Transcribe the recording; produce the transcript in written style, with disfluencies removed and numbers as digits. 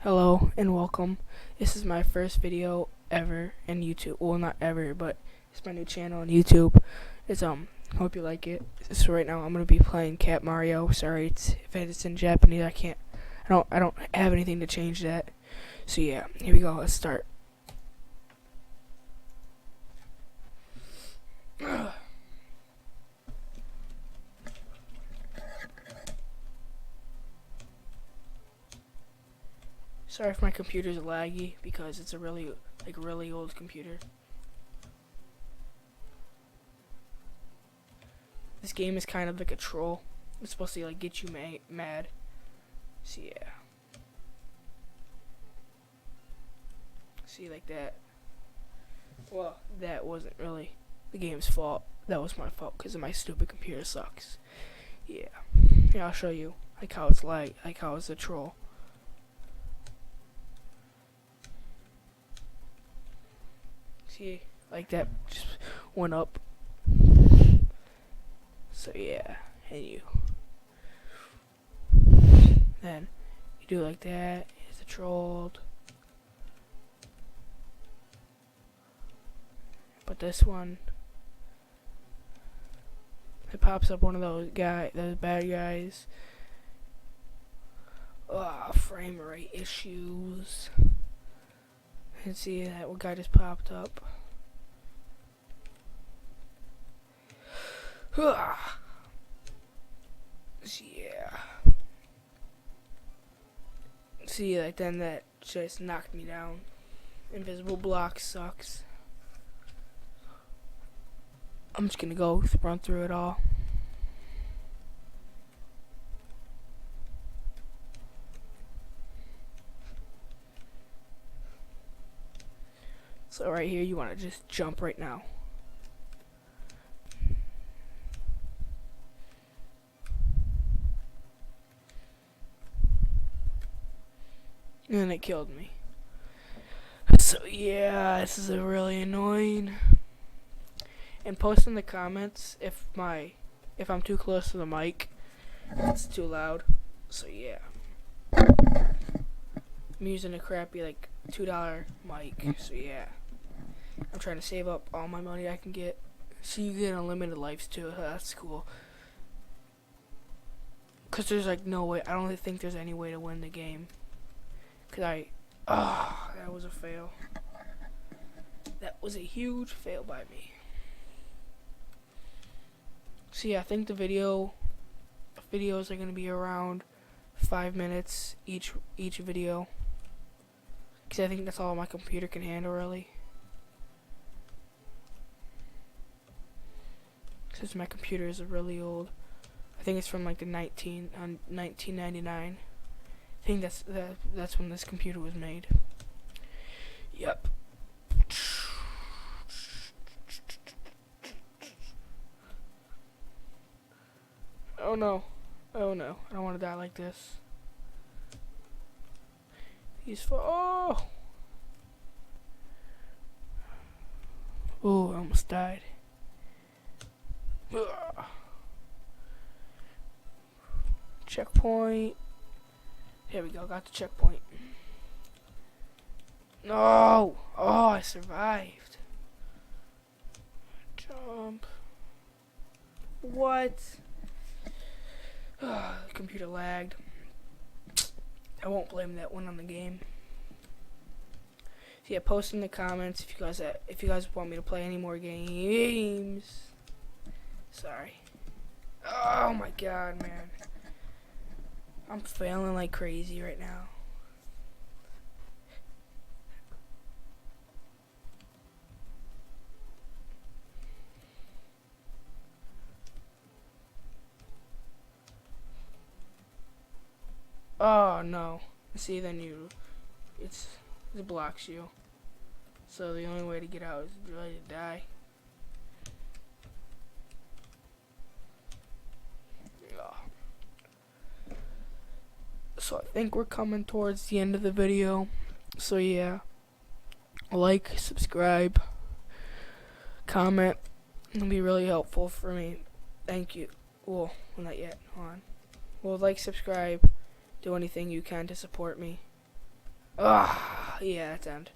Hello and welcome. This is my first video ever in YouTube. Well, not ever, but it's my new channel on YouTube. Hope you like it. So right now I'm gonna be playing Cat Mario. Sorry, if it's in Japanese, I don't have anything to change that. So yeah, here we go. Let's start. Sorry if my computer's laggy because it's a really old computer. This game is kind of like a troll. It's supposed to get you mad. So yeah. See, like that. Well, that wasn't really the game's fault. That was my fault because my stupid computer sucks. Yeah. I'll show you how it's how it's a troll. See, like that just went up. So yeah, and then you do like that. It's a trolled. But this one, it pops up one of those bad guys. Frame rate issues. And see that one guy just popped up. Yeah. See, then that just knocked me down. Invisible block sucks. I'm just gonna run through it all. So right here, you want to just jump right now. And it killed me. So yeah, this is really annoying. And post in the comments if I'm too close to the mic, it's too loud. So yeah, I'm using a crappy $2 mic. So yeah, I'm trying to save up all my money I can get. So you get unlimited lives too. That's cool. Cause there's no way. I don't think there's any way to win the game. That was a fail. That was a huge fail by me. So yeah, I think the videos are gonna be around 5 minutes each video. Cause I think that's all my computer can handle really. Since my computer is really old. I think it's from the 1999. I think that's when this computer was made. Yep. Oh no. I don't want to die like this. Oh, I almost died. Checkpoint. Here we go, got the checkpoint. No! Oh, I survived. Jump. What? The computer lagged. I won't blame that one on the game. So yeah, post in the comments if you guys want me to play any more games. Sorry. Oh my god, man. I'm failing like crazy right now. Oh no. See, then it blocks you. So the only way to get out is really to die. So I think we're coming towards the end of the video. So yeah, like, subscribe, comment. It'll be really helpful for me. Thank you. Well, not yet. Hold on. Well, like, subscribe, do anything you can to support me. Ah, yeah, that's end.